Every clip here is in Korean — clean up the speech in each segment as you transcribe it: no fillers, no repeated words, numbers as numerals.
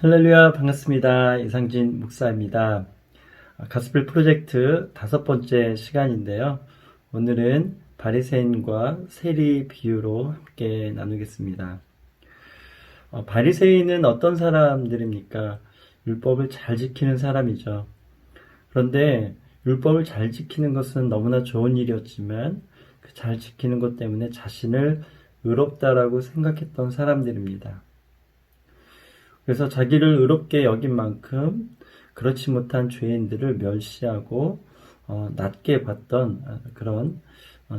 할렐루야, 반갑습니다. 이상진 목사입니다. 가스펠 프로젝트 5번째 시간인데요. 오늘은 바리새인과 세리 비유로 함께 나누겠습니다. 바리새인은 어떤 사람들입니까? 율법을 잘 지키는 사람이죠. 그런데 율법을 잘 지키는 것은 너무나 좋은 일이었지만 그 잘 지키는 것 때문에 자신을 의롭다라고 생각했던 사람들입니다. 그래서 자기를 의롭게 여긴 만큼 그렇지 못한 죄인들을 멸시하고 낮게 봤던 그런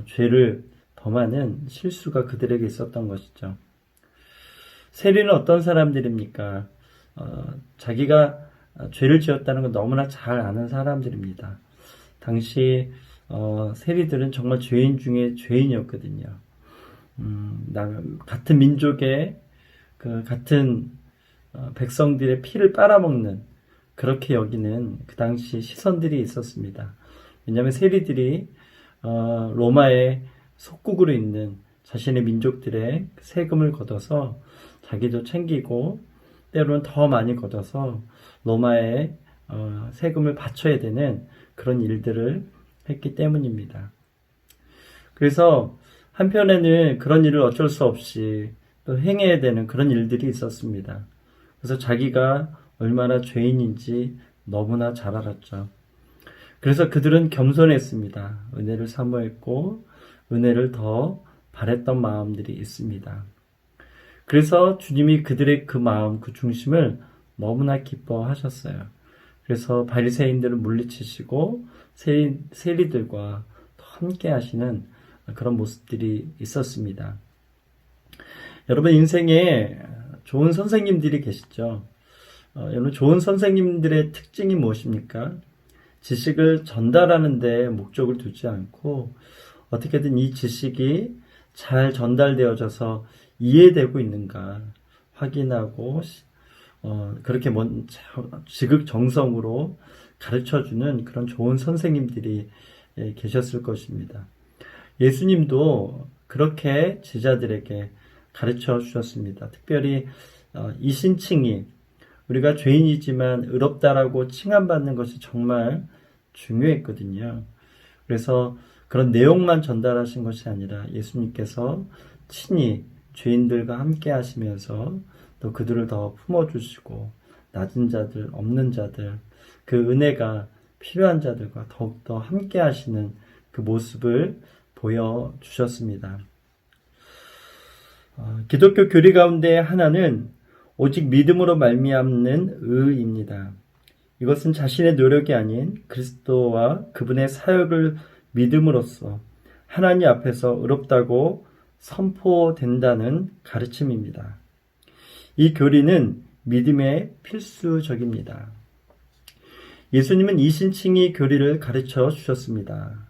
죄를 범하는 실수가 그들에게 있었던 것이죠. 세리는 어떤 사람들입니까? 자기가 죄를 지었다는 걸 너무나 잘 아는 사람들입니다. 당시 세리들은 정말 죄인 중에 죄인이었거든요. 같은 민족의 같은 백성들의 피를 빨아먹는 그렇게 여기는 그 당시 시선들이 있었습니다. 왜냐하면 세리들이 로마의 속국으로 있는 자신의 민족들의 세금을 걷어서 자기도 챙기고 때로는 더 많이 걷어서 로마에 세금을 바쳐야 되는 그런 일들을 했기 때문입니다. 그래서 한편에는 그런 일을 어쩔 수 없이 또 행해야 되는 그런 일들이 있었습니다. 그래서 자기가 얼마나 죄인인지 너무나 잘 알았죠. 그래서 그들은 겸손했습니다. 은혜를 사모했고 은혜를 더 바랬던 마음들이 있습니다. 그래서 주님이 그들의 그 마음, 그 중심을 너무나 기뻐하셨어요. 그래서 바리새인들을 물리치시고 세리들과 함께 하시는 그런 모습들이 있었습니다. 여러분 인생에 좋은 선생님들이 계시죠. 여러분 좋은 선생님들의 특징이 무엇입니까? 지식을 전달하는 데 목적을 두지 않고 어떻게든 이 지식이 잘 전달되어져서 이해되고 있는가 확인하고 그렇게 지극정성으로 가르쳐주는 그런 좋은 선생님들이 계셨을 것입니다. 예수님도 그렇게 제자들에게 가르쳐 주셨습니다. 특별히 이신칭이 우리가 죄인이지만 의롭다라고 칭함받는 것이 정말 중요했거든요. 그래서 그런 내용만 전달하신 것이 아니라 예수님께서 친히 죄인들과 함께 하시면서 또 그들을 더 품어주시고 낮은 자들, 없는 자들, 그 은혜가 필요한 자들과 더욱더 함께 하시는 그 모습을 보여주셨습니다. 기독교 교리 가운데 하나는 오직 믿음으로 말미암는 의입니다. 이것은 자신의 노력이 아닌 그리스도와 그분의 사역을 믿음으로써 하나님 앞에서 의롭다고 선포된다는 가르침입니다. 이 교리는 믿음의 필수적입니다. 예수님은 이신칭의 교리를 가르쳐 주셨습니다.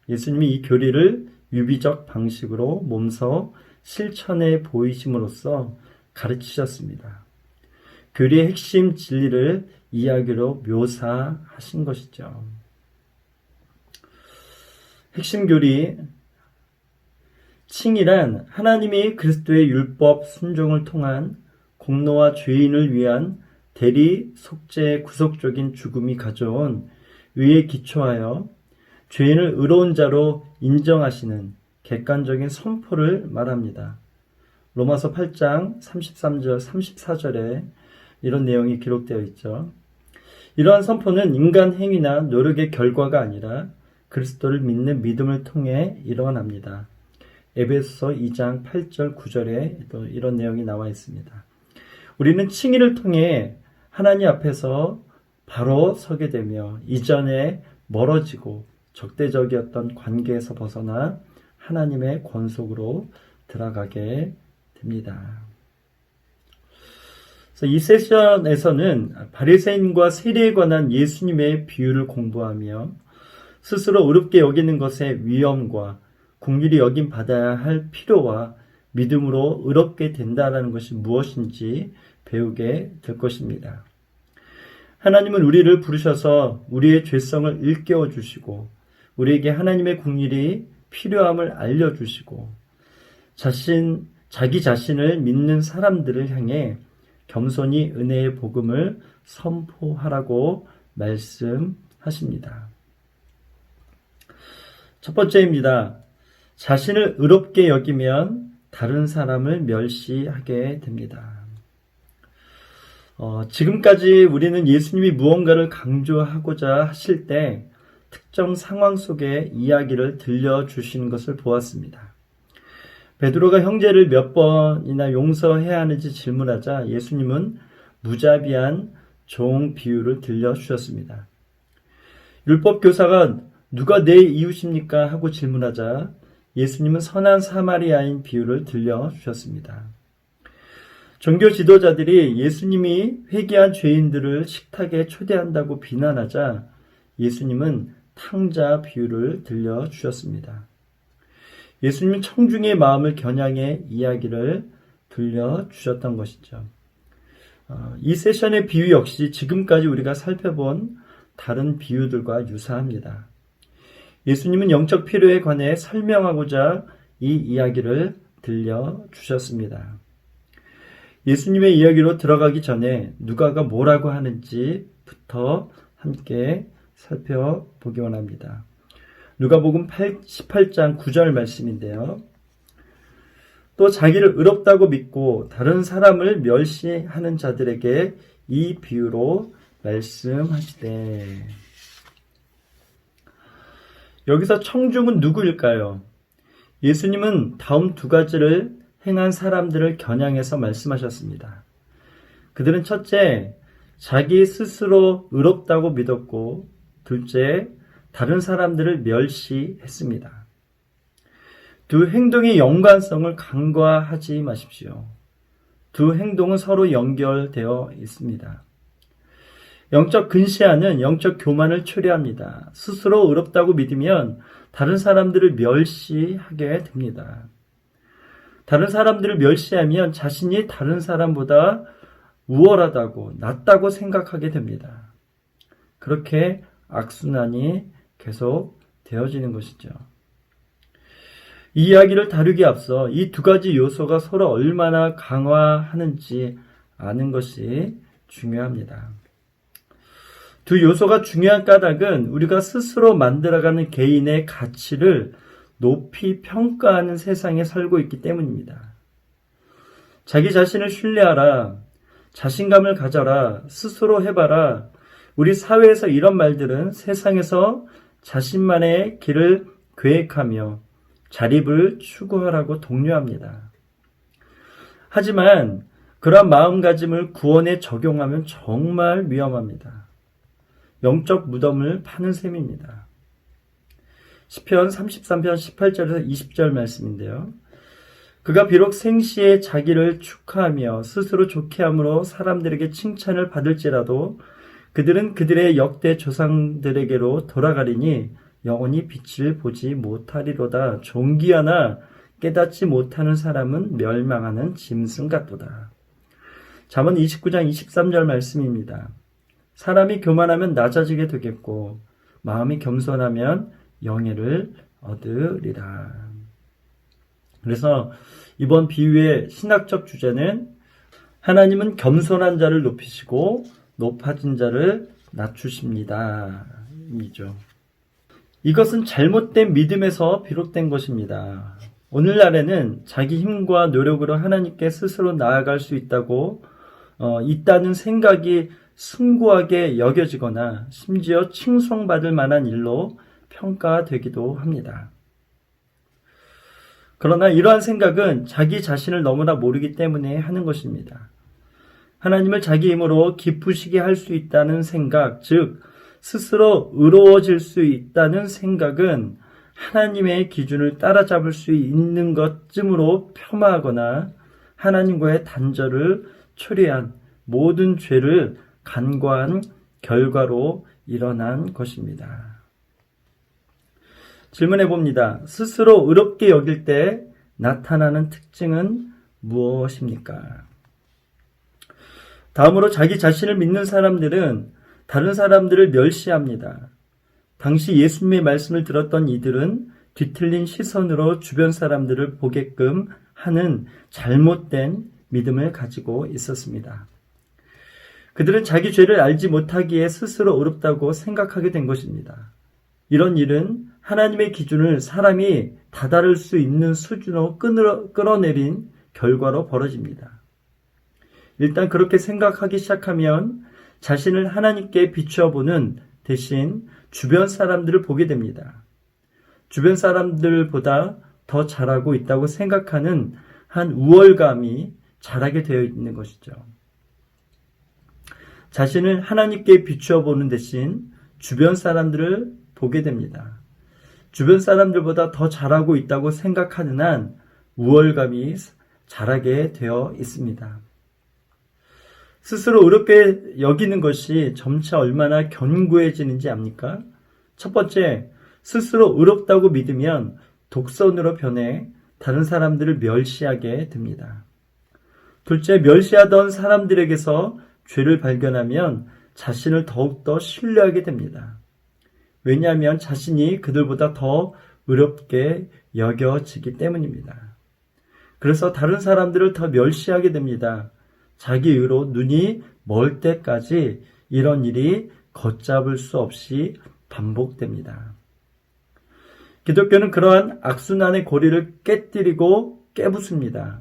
예수님이 이 교리를 유비적 방식으로 몸소 실천해 보이심으로써 가르치셨습니다. 교리의 핵심 진리를 이야기로 묘사하신 것이죠. 핵심 교리 칭이란 하나님이 그리스도의 율법 순종을 통한 공로와 죄인을 위한 대리 속죄의 구속적인 죽음이 가져온 의에 기초하여 죄인을 의로운 자로 인정하시는 객관적인 선포를 말합니다. 로마서 8장 33절, 34절에 이런 내용이 기록되어 있죠. 이러한 선포는 인간 행위나 노력의 결과가 아니라 그리스도를 믿는 믿음을 통해 일어납니다. 에베소서 2장 8절, 9절에 또 이런 내용이 나와 있습니다. 우리는 칭의를 통해 하나님 앞에서 바로 서게 되며 이전에 멀어지고 적대적이었던 관계에서 벗어나 하나님의 권속으로 들어가게 됩니다. 그래서 이 세션에서는 바리새인과 세리에 관한 예수님의 비유를 공부하며 스스로 의롭게 여기는 것의 위험과 긍휼히 여김 받아야 할 필요와 믿음으로 의롭게 된다는 것이 무엇인지 배우게 될 것입니다. 하나님은 우리를 부르셔서 우리의 죄성을 일깨워 주시고 우리에게 하나님의 긍휼이 필요함을 알려주시고 자기 자신을 믿는 사람들을 향해 겸손히 은혜의 복음을 선포하라고 말씀하십니다. 첫 번째입니다. 자신을 의롭게 여기면 다른 사람을 멸시하게 됩니다. 지금까지 우리는 예수님이 무언가를 강조하고자 하실 때 특정 상황 속의 이야기를 들려주시는 것을 보았습니다. 베드로가 형제를 몇 번이나 용서해야 하는지 질문하자 예수님은 무자비한 종 비유를 들려주셨습니다. 율법교사가 누가 내 이웃입니까? 하고 질문하자 예수님은 선한 사마리아인 비유를 들려주셨습니다. 종교 지도자들이 예수님이 회개한 죄인들을 식탁에 초대한다고 비난하자 예수님은 탕자 비유를 들려주셨습니다. 예수님은 청중의 마음을 겨냥해 이야기를 들려주셨던 것이죠. 이 세션의 비유 역시 지금까지 우리가 살펴본 다른 비유들과 유사합니다. 예수님은 영적 필요에 관해 설명하고자 이 이야기를 들려주셨습니다. 예수님의 이야기로 들어가기 전에 누가가 뭐라고 하는지부터 함께 살펴보기 원합니다. 누가복음 18장 9절 말씀인데요. 또 자기를 의롭다고 믿고 다른 사람을 멸시하는 자들에게 이 비유로 말씀하시되. 여기서 청중은 누구일까요? 예수님은 다음 두 가지를 행한 사람들을 겨냥해서 말씀하셨습니다. 그들은 첫째, 자기 스스로 의롭다고 믿었고, 둘째, 다른 사람들을 멸시했습니다. 두 행동의 연관성을 간과하지 마십시오. 두 행동은 서로 연결되어 있습니다. 영적 근시안은 영적 교만을 초래합니다. 스스로 의롭다고 믿으면 다른 사람들을 멸시하게 됩니다. 다른 사람들을 멸시하면 자신이 다른 사람보다 우월하다고, 낫다고 생각하게 됩니다. 그렇게 악순환이 계속 되어지는 것이죠. 이 이야기를 다루기에 앞서 이 두 가지 요소가 서로 얼마나 강화하는지 아는 것이 중요합니다. 두 요소가 중요한 까닭은 우리가 스스로 만들어가는 개인의 가치를 높이 평가하는 세상에 살고 있기 때문입니다. 자기 자신을 신뢰하라, 자신감을 가져라, 스스로 해봐라. 우리 사회에서 이런 말들은 세상에서 자신만의 길을 계획하며 자립을 추구하라고 독려합니다. 하지만 그러한 마음가짐을 구원에 적용하면 정말 위험합니다. 영적 무덤을 파는 셈입니다. 시편 33편 18절에서 20절 말씀인데요. 그가 비록 생시에 자기를 축하하며 스스로 좋게함으로 사람들에게 칭찬을 받을지라도 그들은 그들의 역대 조상들에게로 돌아가리니 영원히 빛을 보지 못하리로다. 존귀하나 깨닫지 못하는 사람은 멸망하는 짐승 같도다. 잠언 29장 23절 말씀입니다. 사람이 교만하면 낮아지게 되겠고 마음이 겸손하면 영예를 얻으리라. 그래서 이번 비유의 신학적 주제는 하나님은 겸손한 자를 높이시고 높아진 자를 낮추십니다. 이죠. 이것은 잘못된 믿음에서 비롯된 것입니다. 오늘날에는 자기 힘과 노력으로 하나님께 스스로 나아갈 수 있다는 생각이 숭고하게 여겨지거나 심지어 칭송받을 만한 일로 평가되기도 합니다. 그러나 이러한 생각은 자기 자신을 너무나 모르기 때문에 하는 것입니다. 하나님을 자기 힘으로 기쁘시게 할 수 있다는 생각, 즉 스스로 의로워질 수 있다는 생각은 하나님의 기준을 따라잡을 수 있는 것쯤으로 폄하하거나 하나님과의 단절을 초래한 모든 죄를 간과한 결과로 일어난 것입니다. 질문해 봅니다. 스스로 의롭게 여길 때 나타나는 특징은 무엇입니까? 다음으로 자기 자신을 믿는 사람들은 다른 사람들을 멸시합니다. 당시 예수님의 말씀을 들었던 이들은 뒤틀린 시선으로 주변 사람들을 보게끔 하는 잘못된 믿음을 가지고 있었습니다. 그들은 자기 죄를 알지 못하기에 스스로 어렵다고 생각하게 된 것입니다. 이런 일은 하나님의 기준을 사람이 다다를 수 있는 수준으로 끌어내린 결과로 벌어집니다. 일단 그렇게 생각하기 시작하면 자신을 하나님께 비추어 보는 대신 주변 사람들을 보게 됩니다. 주변 사람들보다 더 잘하고 있다고 생각하는 한 우월감이 자라게 되어 있는 것이죠. 자신을 하나님께 비추어 보는 대신 주변 사람들을 보게 됩니다. 주변 사람들보다 더 잘하고 있다고 생각하는 한 우월감이 자라게 되어 있습니다. 스스로 어렵게 여기는 것이 점차 얼마나 견고해지는지 압니까? 첫 번째, 스스로 어렵다고 믿으면 독선으로 변해 다른 사람들을 멸시하게 됩니다. 둘째, 멸시하던 사람들에게서 죄를 발견하면 자신을 더욱더 신뢰하게 됩니다. 왜냐하면 자신이 그들보다 더 어렵게 여겨지기 때문입니다. 그래서 다른 사람들을 더 멸시하게 됩니다. 자기 의로 눈이 멀 때까지 이런 일이 걷잡을 수 없이 반복됩니다. 기독교는 그러한 악순환의 고리를 깨뜨리고 깨부숩니다.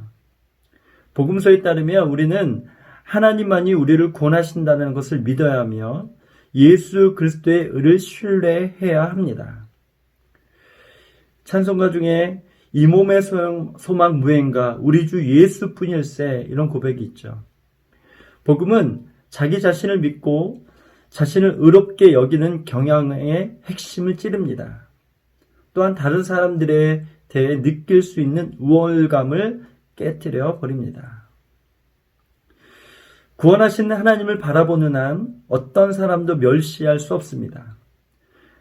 복음서에 따르면 우리는 하나님만이 우리를 구원하신다는 것을 믿어야 하며 예수 그리스도의 의를 신뢰해야 합니다. 찬송가 중에 이 몸의 소망 무행가 우리 주 예수뿐일세 이런 고백이 있죠. 복음은 자기 자신을 믿고 자신을 의롭게 여기는 경향의 핵심을 찌릅니다. 또한 다른 사람들에 대해 느낄 수 있는 우월감을 깨뜨려 버립니다. 구원하신 하나님을 바라보는 한 어떤 사람도 멸시할 수 없습니다.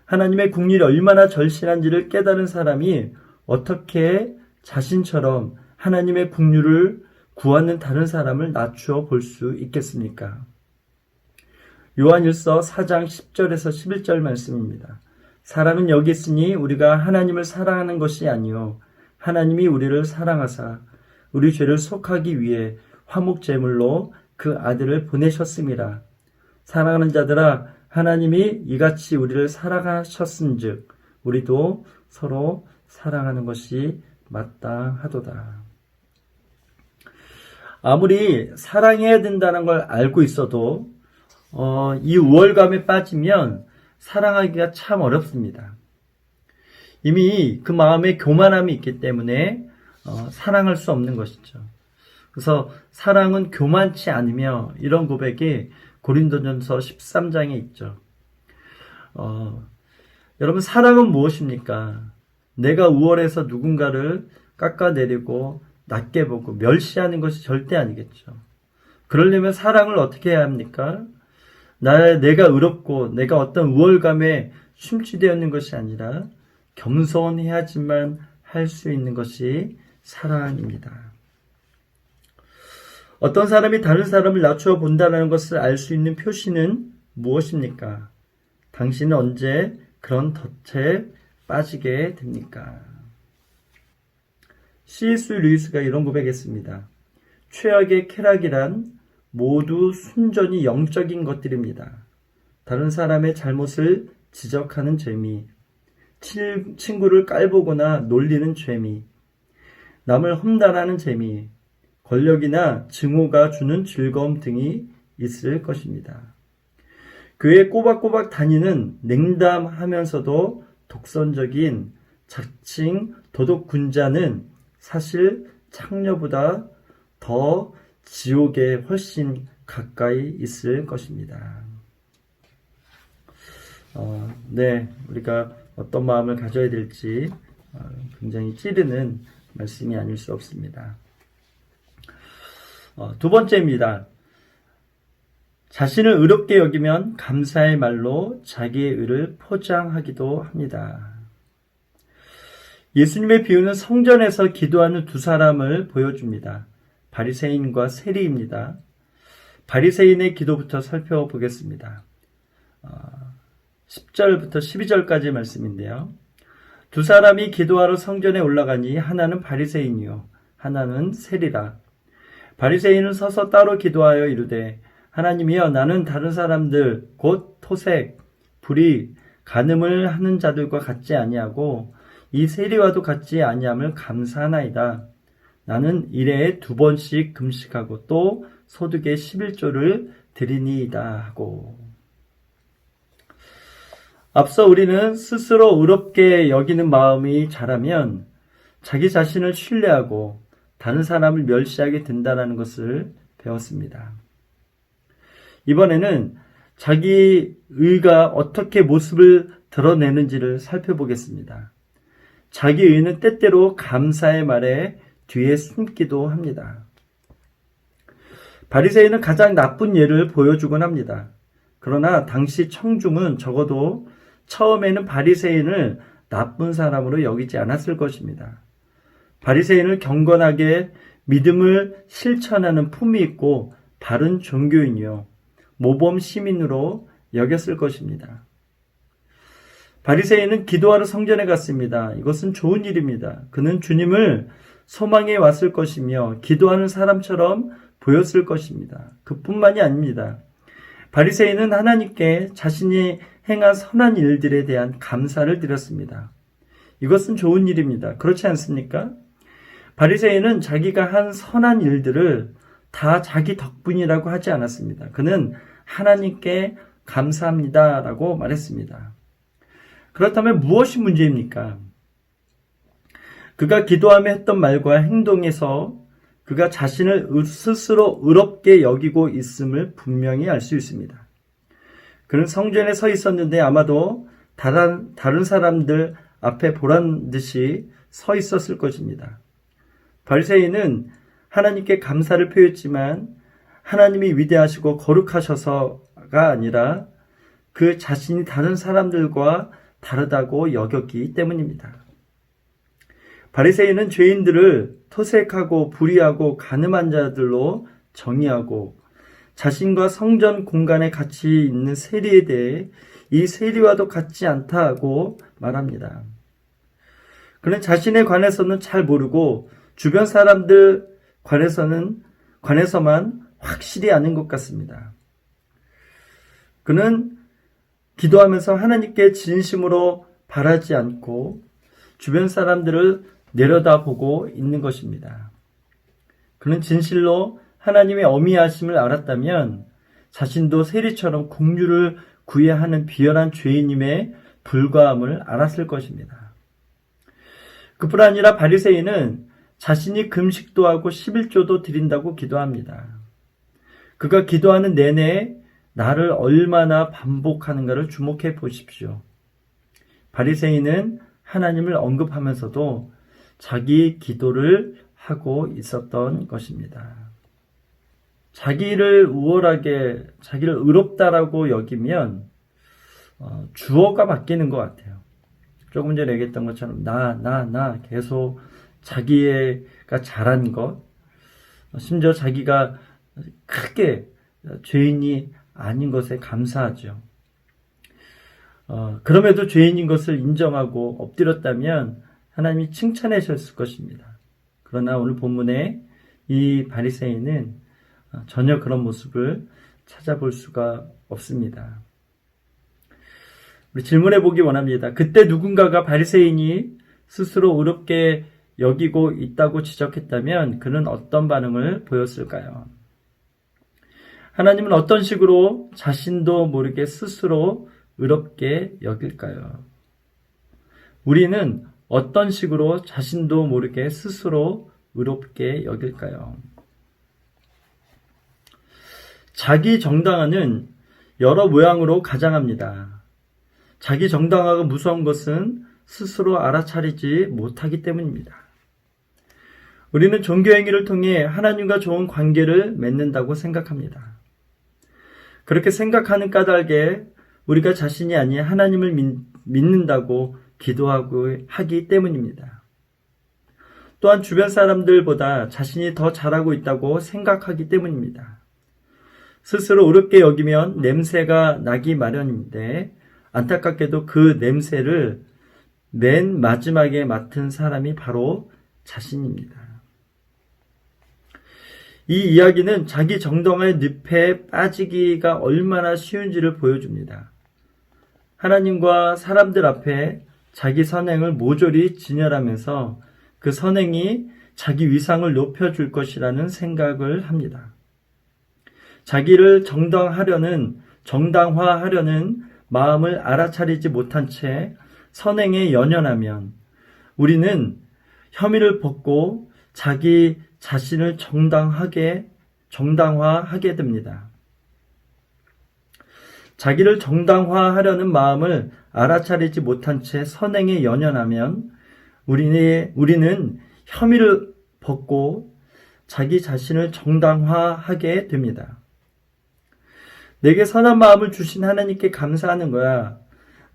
하나님의 국률이 얼마나 절실한지를 깨달은 사람이 어떻게 자신처럼 하나님의 국률을 구하는 다른 사람을 낮추어 볼 수 있겠습니까? 요한일서 4장 10절에서 11절 말씀입니다. 사랑은 여기 있으니 우리가 하나님을 사랑하는 것이 아니요 하나님이 우리를 사랑하사 우리 죄를 속하기 위해 화목제물로 그 아들을 보내셨음이라. 사랑하는 자들아 하나님이 이같이 우리를 사랑하셨은즉 우리도 서로 사랑하는 것이 마땅하도다. 아무리 사랑해야 된다는 걸 알고 있어도 이 우월감에 빠지면 사랑하기가 참 어렵습니다. 이미 그 마음에 교만함이 있기 때문에 사랑할 수 없는 것이죠. 그래서 사랑은 교만치 않으며 이런 고백이 고린도전서 13장에 있죠. 여러분 사랑은 무엇입니까? 내가 우월해서 누군가를 깎아내리고 낮게 보고 멸시하는 것이 절대 아니겠죠. 그러려면 사랑을 어떻게 해야 합니까? 내가 의롭고 내가 어떤 우월감에 심취되어 있는 것이 아니라 겸손해야지만 할 수 있는 것이 사랑입니다. 어떤 사람이 다른 사람을 낮추어 본다는 것을 알 수 있는 표시는 무엇입니까? 당신은 언제 그런 덫에 빠지게 됩니까? C.S. 루이스가 이런 고백했습니다. 최악의 쾌락이란 모두 순전히 영적인 것들입니다. 다른 사람의 잘못을 지적하는 재미, 친구를 깔보거나 놀리는 재미, 남을 험담하는 재미, 권력이나 증오가 주는 즐거움 등이 있을 것입니다. 교회에 꼬박꼬박 다니는 냉담하면서도 독선적인 자칭 도덕군자는 사실 창녀보다 더 지옥에 훨씬 가까이 있을 것입니다. 우리가 어떤 마음을 가져야 될지 굉장히 찌르는 말씀이 아닐 수 없습니다. 두 번째입니다. 자신을 의롭게 여기면 감사의 말로 자기의 의를 포장하기도 합니다. 예수님의 비유는 성전에서 기도하는 두 사람을 보여줍니다. 바리새인과 세리입니다. 바리새인의 기도부터 살펴보겠습니다. 10절부터 12절까지 말씀인데요. 두 사람이 기도하러 성전에 올라가니 하나는 바리새인이요 하나는 세리라. 바리새인은 서서 따로 기도하여 이르되 하나님이여 나는 다른 사람들 곧 토색, 불의, 간음을 하는 자들과 같지 아니하고 이 세리와도 같지 아니함을 감사하나이다. 나는 일해에 2번씩 금식하고 또 소득의 11조를 드리니이다 하고. 앞서 우리는 스스로 의롭게 여기는 마음이 자라면 자기 자신을 신뢰하고 다른 사람을 멸시하게 된다는 것을 배웠습니다. 이번에는 자기 의가 어떻게 모습을 드러내는지를 살펴보겠습니다. 자기 의는 때때로 감사의 말에 뒤에 숨기도 합니다. 바리새인은 가장 나쁜 예를 보여주곤 합니다. 그러나 당시 청중은 적어도 처음에는 바리새인을 나쁜 사람으로 여기지 않았을 것입니다. 바리새인을 경건하게 믿음을 실천하는 품이 있고 바른 종교인이요 모범 시민으로 여겼을 것입니다. 바리새인은 기도하러 성전에 갔습니다. 이것은 좋은 일입니다. 그는 주님을 소망해 왔을 것이며 기도하는 사람처럼 보였을 것입니다. 그뿐만이 아닙니다. 바리새인은 하나님께 자신이 행한 선한 일들에 대한 감사를 드렸습니다. 이것은 좋은 일입니다. 그렇지 않습니까? 바리새인은 자기가 한 선한 일들을 다 자기 덕분이라고 하지 않았습니다. 그는 하나님께 감사합니다라고 말했습니다. 그렇다면 무엇이 문제입니까? 그가 기도하며 했던 말과 행동에서 그가 자신을 스스로 의롭게 여기고 있음을 분명히 알 수 있습니다. 그는 성전에 서 있었는데 아마도 다른 사람들 앞에 보란 듯이 서 있었을 것입니다. 바리새인은 하나님께 감사를 표했지만 하나님이 위대하시고 거룩하셔서가 아니라 그 자신이 다른 사람들과 다르다고 여겼기 때문입니다. 바리새인은 죄인들을 토색하고 불의하고 간음한 자들로 정의하고 자신과 성전 공간에 같이 있는 세리에 대해 이 세리와도 같지 않다고 말합니다. 그는 자신에 관해서는 잘 모르고 주변 사람들 관해서만 확실히 아는 것 같습니다. 그는 기도하면서 하나님께 진심으로 바라지 않고 주변 사람들을 내려다보고 있는 것입니다. 그는 진실로 하나님의 어미하심을 알았다면 자신도 세리처럼 긍휼을 구해야 하는 비열한 죄인임에 불과함을 알았을 것입니다. 그뿐 아니라 바리새인은 자신이 금식도 하고 11조도 드린다고 기도합니다. 그가 기도하는 내내 나를 얼마나 반복하는가를 주목해 보십시오. 바리새인은 하나님을 언급하면서도 자기 기도를 하고 있었던 것입니다. 자기를 우월하게, 자기를 의롭다라고 여기면 주어가 바뀌는 것 같아요. 조금 전에 얘기했던 것처럼 나 계속 자기가 잘한 것, 심지어 자기가 크게 죄인이 아닌 것에 감사하죠. 그럼에도 죄인인 것을 인정하고 엎드렸다면 하나님이 칭찬해 주셨을 것입니다. 그러나 오늘 본문에 이 바리새인은 전혀 그런 모습을 찾아볼 수가 없습니다. 우리 질문해 보기 원합니다. 그때 누군가가 바리새인이 스스로 의롭게 여기고 있다고 지적했다면 그는 어떤 반응을 보였을까요? 하나님은 어떤 식으로 자신도 모르게 스스로 의롭게 여길까요? 우리는 어떤 식으로 자신도 모르게 스스로 의롭게 여길까요? 자기 정당화는 여러 모양으로 가장합니다. 자기 정당화가 무서운 것은 스스로 알아차리지 못하기 때문입니다. 우리는 종교 행위를 통해 하나님과 좋은 관계를 맺는다고 생각합니다. 그렇게 생각하는 까닭에 우리가 자신이 아닌 하나님을 믿는다고 기도하고 하기 때문입니다. 또한 주변 사람들보다 자신이 더 잘하고 있다고 생각하기 때문입니다. 스스로 의롭게 여기면 냄새가 나기 마련인데 안타깝게도 그 냄새를 맨 마지막에 맡은 사람이 바로 자신입니다. 이 이야기는 자기 정당화의 늪에 빠지기가 얼마나 쉬운지를 보여줍니다. 하나님과 사람들 앞에 자기 선행을 모조리 진열하면서 그 선행이 자기 위상을 높여줄 것이라는 생각을 합니다. 자기를 정당화하려는 마음을 알아차리지 못한 채 선행에 연연하면 우리는 혐의를 벗고 자기 자신을 정당화하게 됩니다. 자기를 정당화하려는 마음을 알아차리지 못한 채 선행에 연연하면 우리는 혐의를 벗고 자기 자신을 정당화하게 됩니다. 내게 선한 마음을 주신 하나님께 감사하는 거야.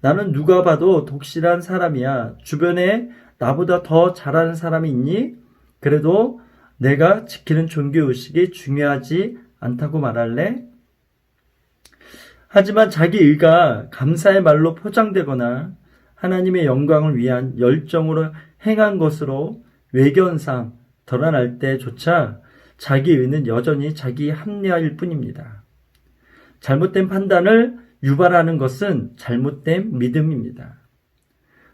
나는 누가 봐도 독실한 사람이야. 주변에 나보다 더 잘하는 사람이 있니? 그래도 내가 지키는 종교의식이 중요하지 않다고 말할래? 하지만 자기 의가 감사의 말로 포장되거나 하나님의 영광을 위한 열정으로 행한 것으로 외견상 드러날 때조차 자기 의는 여전히 자기 합리화일 뿐입니다. 잘못된 판단을 유발하는 것은 잘못된 믿음입니다.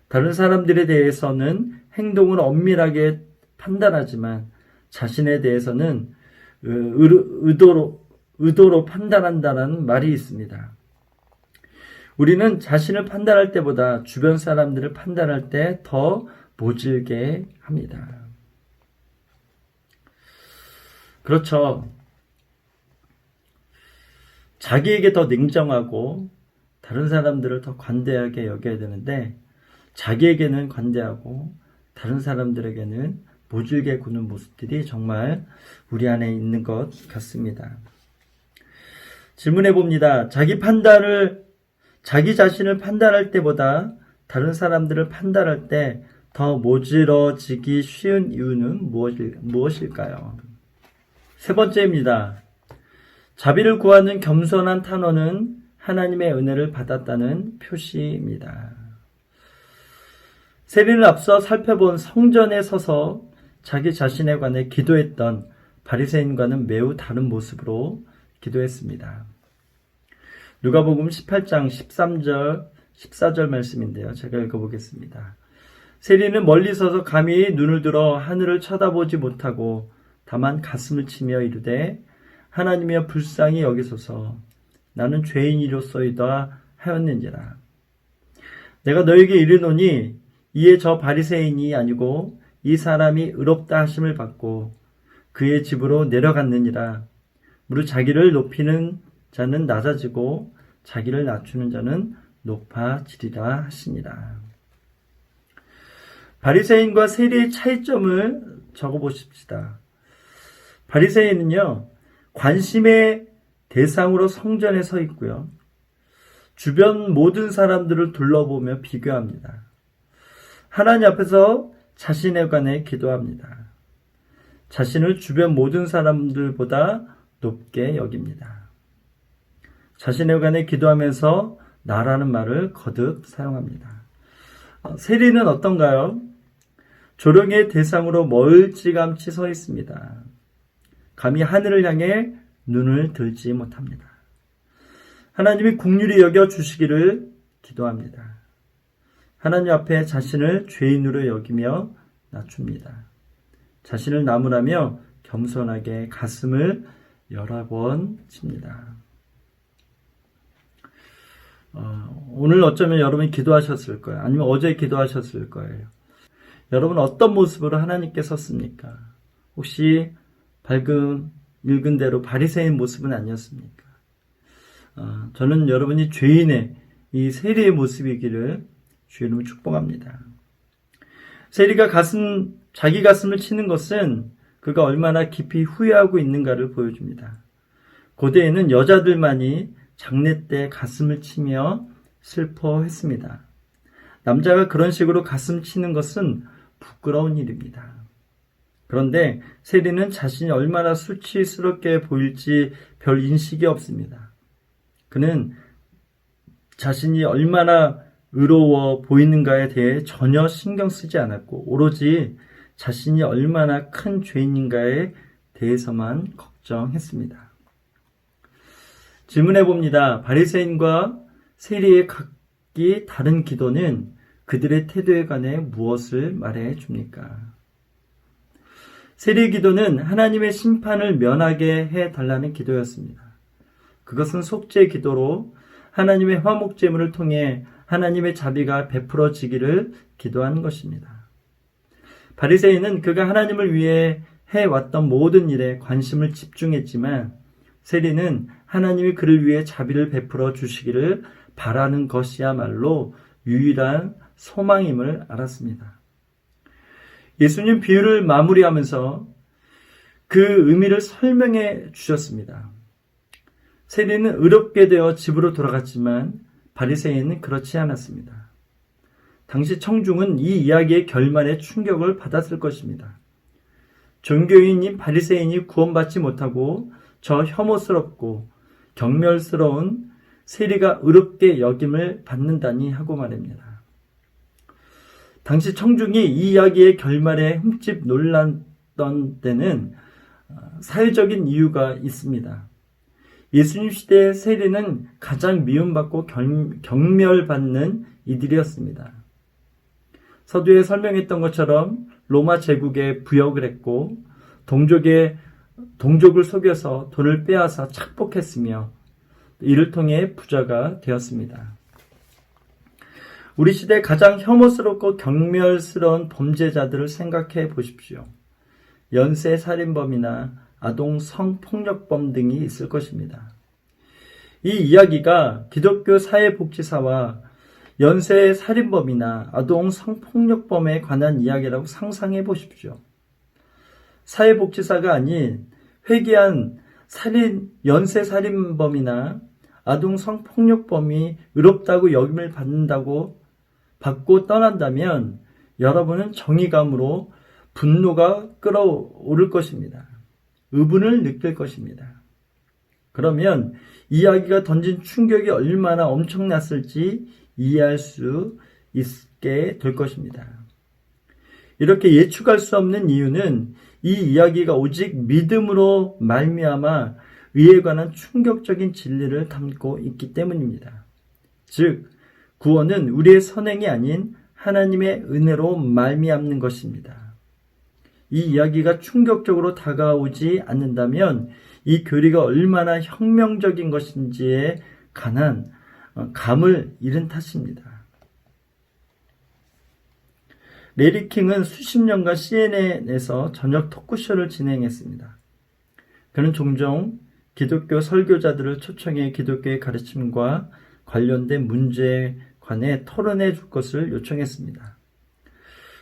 다른 사람들에 대해서는 행동을 엄밀하게 판단하지만 자신에 대해서는 의도로 판단한다는 말이 있습니다. 우리는 자신을 판단할 때보다 주변 사람들을 판단할 때 더 모질게 합니다. 그렇죠. 자기에게 더 냉정하고 다른 사람들을 더 관대하게 여겨야 되는데 자기에게는 관대하고 다른 사람들에게는 모질게 구는 모습들이 정말 우리 안에 있는 것 같습니다. 질문해 봅니다. 자기 자신을 판단할 때보다 다른 사람들을 판단할 때 더 모질어지기 쉬운 이유는 무엇일까요? 세 번째입니다. 자비를 구하는 겸손한 탄원은 하나님의 은혜를 받았다는 표시입니다. 세리를 앞서 살펴본 성전에 서서 자기 자신에 관해 기도했던 바리새인과는 매우 다른 모습으로 기도했습니다. 누가복음 18장 13절, 14절 말씀인데요. 제가 읽어보겠습니다. 세리는 멀리 서서 감히 눈을 들어 하늘을 쳐다보지 못하고 다만 가슴을 치며 이르되 하나님이여 불쌍히 여기소서 나는 죄인이로소이다 하였는지라. 내가 너에게 이르노니 이에 저 바리새인이 아니고 이 사람이 의롭다 하심을 받고 그의 집으로 내려갔느니라. 무릇 자기를 높이는 자는 낮아지고 자기를 낮추는 자는 높아지리라 하시니라. 바리새인과 세리의 차이점을 적어보십시다. 바리새인은요, 관심의 대상으로 성전에 서 있고요. 주변 모든 사람들을 둘러보며 비교합니다. 하나님 앞에서 자신에 관해 기도합니다. 자신을 주변 모든 사람들보다 높게 여깁니다. 자신에 관해 기도하면서 나라는 말을 거듭 사용합니다. 세리는 어떤가요? 조롱의 대상으로 멀찌감치 서 있습니다. 감히 하늘을 향해 눈을 들지 못합니다. 하나님이 긍휼히 여겨 주시기를 기도합니다. 하나님 앞에 자신을 죄인으로 여기며 낮춥니다. 자신을 나무라며 겸손하게 가슴을 여러 번 칩니다. 오늘 어쩌면 여러분이 기도하셨을 거예요. 아니면 어제 기도하셨을 거예요. 여러분 어떤 모습으로 하나님께 섰습니까? 혹시 읽은 대로 바리새인 모습은 아니었습니까? 저는 여러분이 죄인의 이 세리의 모습이기를 주의 이름으로 축복합니다. 세리가 자기 가슴을 치는 것은 그가 얼마나 깊이 후회하고 있는가를 보여줍니다. 고대에는 여자들만이 장례 때 가슴을 치며 슬퍼했습니다. 남자가 그런 식으로 가슴 치는 것은 부끄러운 일입니다. 그런데 세리는 자신이 얼마나 수치스럽게 보일지 별 인식이 없습니다. 그는 자신이 얼마나 의로워 보이는가에 대해 전혀 신경 쓰지 않았고 오로지 자신이 얼마나 큰 죄인인가에 대해서만 걱정했습니다. 질문해 봅니다. 바리새인과 세리의 각기 다른 기도는 그들의 태도에 관해 무엇을 말해 줍니까? 세리의 기도는 하나님의 심판을 면하게 해달라는 기도였습니다. 그것은 속죄 기도로 하나님의 화목제물을 통해 하나님의 자비가 베풀어지기를 기도하는 것입니다. 바리새인은 그가 하나님을 위해 해왔던 모든 일에 관심을 집중했지만 세리는 하나님이 그를 위해 자비를 베풀어 주시기를 바라는 것이야말로 유일한 소망임을 알았습니다. 예수님 비유를 마무리하면서 그 의미를 설명해 주셨습니다. 세리는 의롭게 되어 집으로 돌아갔지만 바리새인은 그렇지 않았습니다. 당시 청중은 이 이야기의 결말에 충격을 받았을 것입니다. 종교인인 바리새인이 구원받지 못하고 저 혐오스럽고 경멸스러운 세리가 의롭게 여김을 받는다니 하고 말입니다. 당시 청중이 이 이야기의 결말에 흠집 놀랐던 데는 사회적인 이유가 있습니다. 예수님 시대의 세리는 가장 미움받고 경멸받는 이들이었습니다. 서두에 설명했던 것처럼 로마 제국에 부역을 했고 동족을 속여서 돈을 빼앗아 착복했으며 이를 통해 부자가 되었습니다. 우리 시대 가장 혐오스럽고 경멸스러운 범죄자들을 생각해 보십시오. 연쇄살인범이나 아동 성폭력범 등이 있을 것입니다. 이 이야기가 기독교 사회복지사와 연쇄살인범이나 아동 성폭력범에 관한 이야기라고 상상해 보십시오. 사회복지사가 아닌 회개한 연쇄살인범이나 아동 성폭력범이 의롭다고 여김을 받고 떠난다면 여러분은 정의감으로 분노가 끓어오를 것입니다. 의분을 느낄 것입니다. 그러면 이야기가 던진 충격이 얼마나 엄청났을지 이해할 수 있게 될 것입니다. 이렇게 예측할 수 없는 이유는 이 이야기가 오직 믿음으로 말미암아 의에 관한 충격적인 진리를 담고 있기 때문입니다. 즉, 구원은 우리의 선행이 아닌 하나님의 은혜로 말미암는 것입니다. 이 이야기가 충격적으로 다가오지 않는다면 이 교리가 얼마나 혁명적인 것인지에 관한 감을 잃은 탓입니다. 레리 킹은 수십 년간 CNN에서 저녁 토크쇼를 진행했습니다. 그는 종종 기독교 설교자들을 초청해 기독교의 가르침과 관련된 문제에 관해 토론해 줄 것을 요청했습니다.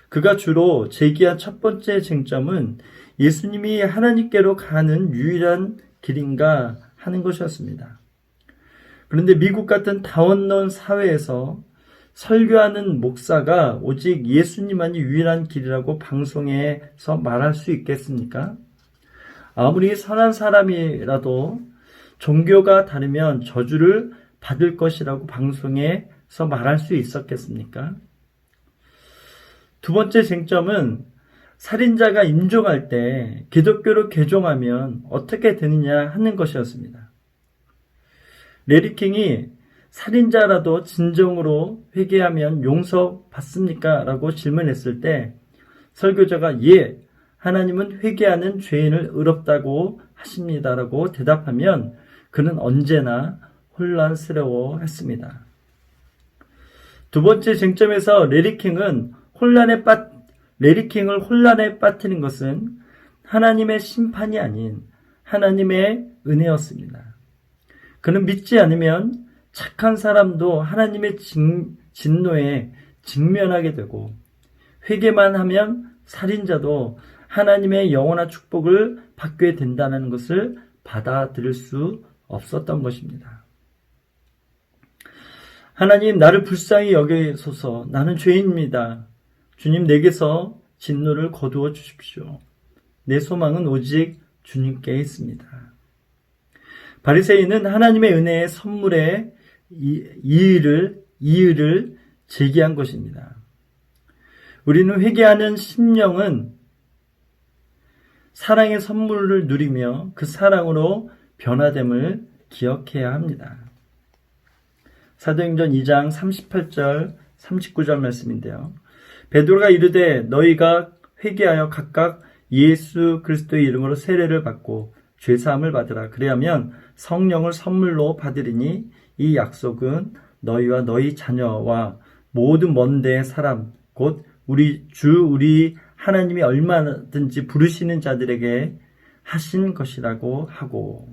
그가 주로 제기한 첫 번째 쟁점은 예수님이 하나님께로 가는 유일한 길인가 하는 것이었습니다. 그런데 미국 같은 다원론 사회에서 설교하는 목사가 오직 예수님만이 유일한 길이라고 방송에서 말할 수 있겠습니까? 아무리 선한 사람이라도 종교가 다르면 저주를 받을 것이라고 방송에서 말할 수 있었겠습니까? 두 번째 쟁점은 살인자가 임종할 때 기독교로 개종하면 어떻게 되느냐 하는 것이었습니다. 레리 킹이 살인자라도 진정으로 회개하면 용서받습니까? 라고 질문했을 때 설교자가 예, 하나님은 회개하는 죄인을 의롭다고 하십니다라고 대답하면 그는 언제나 혼란스러워했습니다. 두 번째 쟁점에서 레리 킹을 혼란에 빠뜨린 것은 하나님의 심판이 아닌 하나님의 은혜였습니다. 그는 믿지 않으면 착한 사람도 하나님의 진노에 직면하게 되고 회개만 하면 살인자도 하나님의 영원한 축복을 받게 된다는 것을 받아들일 수 없었던 것입니다. 하나님, 나를 불쌍히 여기소서. 나는 죄인입니다. 주님, 내게서 진노를 거두어 주십시오. 내 소망은 오직 주님께 있습니다. 바리새인은 하나님의 은혜의 선물에 이의를 제기한 것입니다. 우리는 회개하는 사랑의 선물을 누리며 그 사랑으로 변화됨을 기억해야 합니다. 사도행전 2장 38절 39절 말씀인데요. 베드로가 이르되 너희가 회개하여 각각 예수 그리스도의 이름으로 세례를 받고 죄사함을 받으라. 그리하면 성령을 선물로 받으리니 이 약속은 너희와 너희 자녀와 모든 먼 데 사람 곧 우리 하나님이 얼마든지 부르시는 자들에게 하신 것이라고 하고,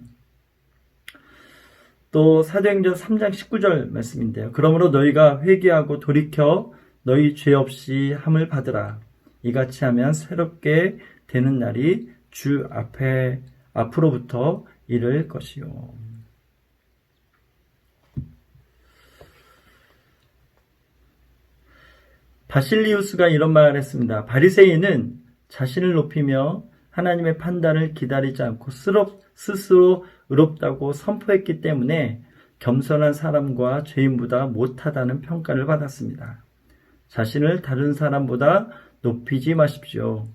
또 사도행전 3장 19절 말씀인데요. 그러므로 너희가 회개하고 돌이켜 너희 죄 없이 함을 받으라. 이같이 하면 새롭게 되는 날이 주 앞으로부터 이를 것이요. 바실리우스가 이런 말을 했습니다. 바리새인은 자신을 높이며 하나님의 판단을 기다리지 않고 스스로 의롭다고 선포했기 때문에 겸손한 사람과 죄인보다 못하다는 평가를 받았습니다. 자신을 다른 사람보다 높이지 마십시오.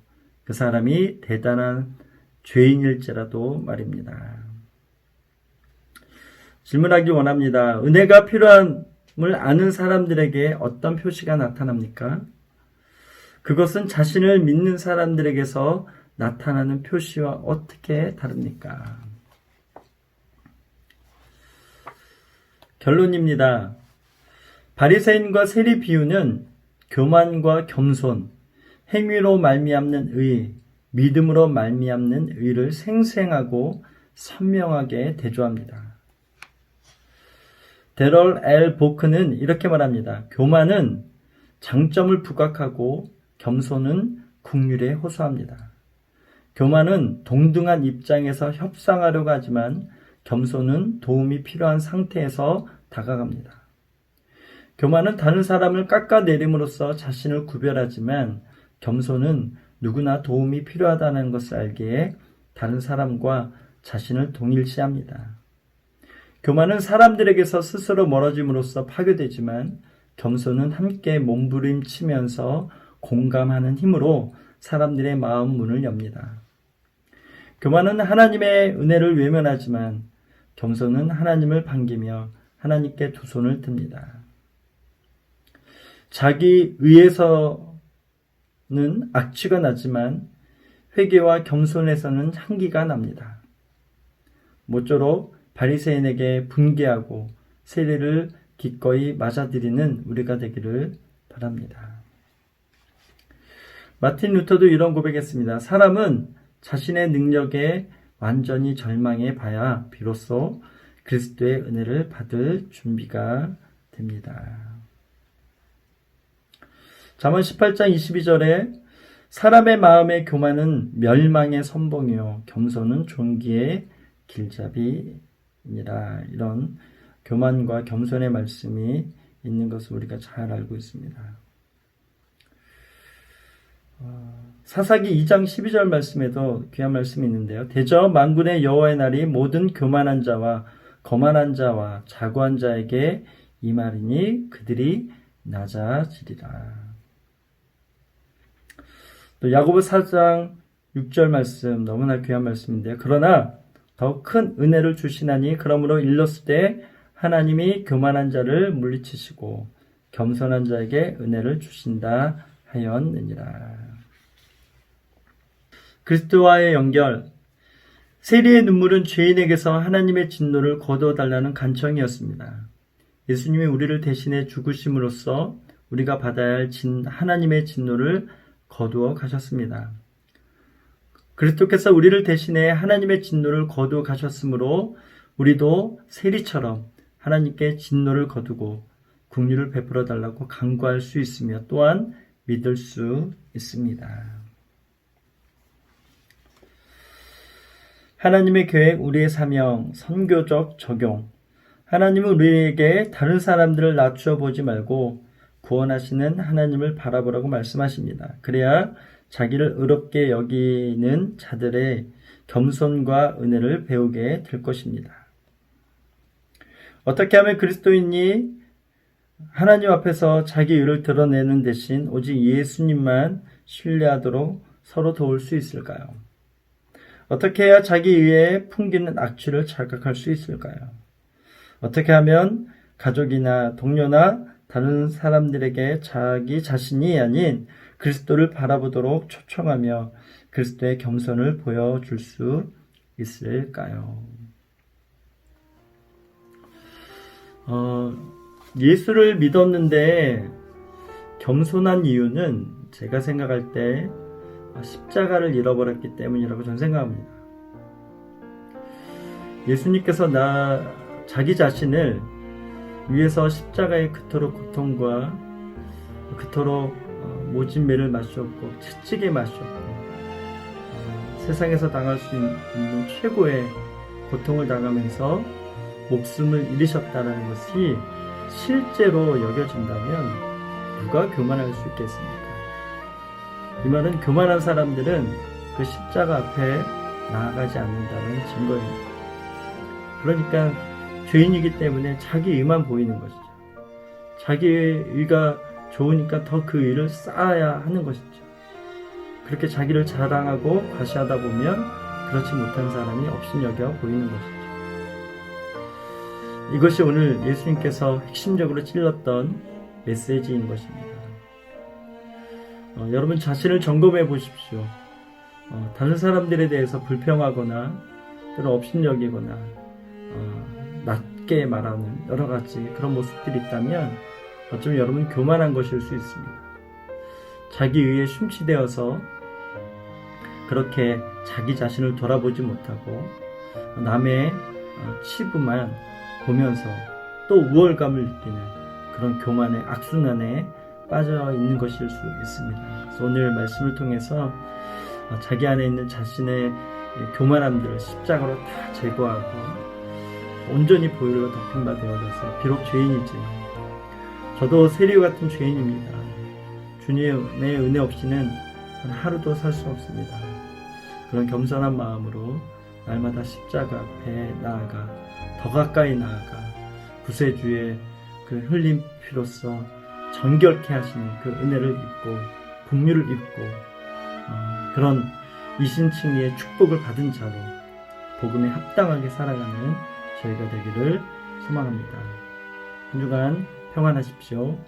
그 사람이 대단한 죄인일지라도 말입니다. 질문하기 원합니다. 은혜가 필요함을 아는 사람들에게 어떤 표시가 나타납니까? 그것은 자신을 믿는 사람들에게서 나타나는 표시와 어떻게 다릅니까? 결론입니다. 바리새인과 세리 비유는 교만과 겸손, 행위로 말미암는 의, 믿음으로 말미암는 의를 생생하고 선명하게 대조합니다. 데럴 엘 보크는 이렇게 말합니다. 교만은 장점을 부각하고 겸손은 긍휼에 호소합니다. 교만은 동등한 입장에서 협상하려고 하지만 겸손은 도움이 필요한 상태에서 다가갑니다. 교만은 다른 사람을 깎아내림으로써 자신을 구별하지만 겸손은 누구나 도움이 필요하다는 것을 알기에 다른 사람과 자신을 동일시합니다. 교만은 사람들에게서 스스로 멀어짐으로써 파괴되지만 겸손은 함께 몸부림치면서 공감하는 힘으로 사람들의 마음 문을 엽니다. 교만은 하나님의 은혜를 외면하지만 겸손은 하나님을 반기며 하나님께 두 손을 듭니다. 자기 의에서는 악취가 나지만 회개와 겸손에서는 향기가 납니다. 모쪼록 바리새인에게 분개하고 세례를 기꺼이 맞아들이는 우리가 되기를 바랍니다. 마틴 루터도 이런 고백했습니다. 사람은 자신의 능력에 완전히 절망해 봐야 비로소 그리스도의 은혜를 받을 준비가 됩니다. 잠언 18장 22절에 사람의 마음의 교만은 멸망의 선봉이요 겸손은 존귀의 길잡이니라. 이런 교만과 겸손의 말씀이 있는 것을 우리가 잘 알고 있습니다. 사사기 2장 12절 말씀에도 귀한 말씀이 있는데요. 대저 만군의 여호와의 날이 모든 교만한 자와 거만한 자와 자고한 자에게 임하리니 그들이 낮아지리라. 또 야고보 4장 6절 말씀 너무나 귀한 말씀인데요. 그러나 더 큰 은혜를 주시나니 그러므로 일렀을 때 하나님이 교만한 자를 물리치시고 겸손한 자에게 은혜를 주신다 하였느니라. 그리스도와의 연결. 세리의 눈물은 죄인에게서 하나님의 진노를 거두어달라는 간청이었습니다. 예수님이 우리를 대신해 죽으심으로써 우리가 받아야 할 하나님의 진노를 거두어 가셨습니다. 그리스도께서 우리를 대신해 하나님의 진노를 거두어 가셨으므로 우리도 세리처럼 하나님께 진노를 거두고 긍휼을 베풀어 달라고 간구할 수 있으며 또한 믿을 수 있습니다. 하나님의 계획, 우리의 사명, 선교적 적용. 하나님은 우리에게 다른 사람들을 낮추어 보지 말고 구원하시는 하나님을 바라보라고 말씀하십니다. 그래야 자기를 의롭게 여기는 자들의 겸손과 은혜를 배우게 될 것입니다. 어떻게 하면 그리스도인이 하나님 앞에서 자기 의를 드러내는 대신 오직 예수님만 신뢰하도록 서로 도울 수 있을까요? 어떻게 해야 자기 의에 풍기는 악취를 자각할 수 있을까요? 어떻게 하면 가족이나 동료나 다른 사람들에게 자기 자신이 아닌 그리스도를 바라보도록 초청하며 그리스도의 겸손을 보여줄 수 있을까요? 예수를 믿었는데 겸손한 이유는 제가 생각할 때 십자가를 잃어버렸기 때문이라고 저는 생각합니다. 예수님께서 자기 자신을 위해서 십자가의 그토록 고통과 그토록 모진 매를 마셨고 채찍에 마셨고 세상에서 당할 수 있는 최고의 고통을 당하면서 목숨을 잃으셨다는 것이 실제로 여겨진다면 누가 교만할 수 있겠습니까? 이 말은 교만한 사람들은 그 십자가 앞에 나아가지 않는다는 증거입니다. 그러니까 죄인이기 때문에 자기 의만 보이는 것이죠. 자기의 의가 좋으니까 더 그 의를 쌓아야 하는 것이죠. 그렇게 자기를 자랑하고 과시하다 보면 그렇지 못한 사람이 업신여겨 보이는 것이죠. 이것이 오늘 예수님께서 핵심적으로 찔렀던 메시지인 것입니다. 여러분 자신을 점검해 보십시오. 다른 사람들에 대해서 불평하거나 또는 업신여기거나 낮게 말하는 여러 가지 그런 모습들이 있다면 어쩌면 여러분 교만한 것일 수 있습니다. 자기 의에 심취되어서 그렇게 자기 자신을 돌아보지 못하고 남의 치부만 보면서 또 우월감을 느끼는 그런 교만의 악순환에 빠져 있는 것일 수 있습니다. 그래서 오늘 말씀을 통해서 자기 안에 있는 자신의 교만함들을 십자가로 다 제거하고 온전히 보혈로 덮인 바 되어져서 비록 죄인이지만 저도 세리와 같은 죄인입니다. 주님의 은혜 없이는 하루도 살 수 없습니다. 그런 겸손한 마음으로 날마다 십자가 앞에 나아가 더 가까이 나아가 구세주의 그 흘린 피로써 정결케 하시는 그 은혜를 입고 긍휼을 입고 그런 이신칭의의 축복을 받은 자로 복음에 합당하게 살아가는 저희가 되기를 소망합니다. 한 주간 평안하십시오.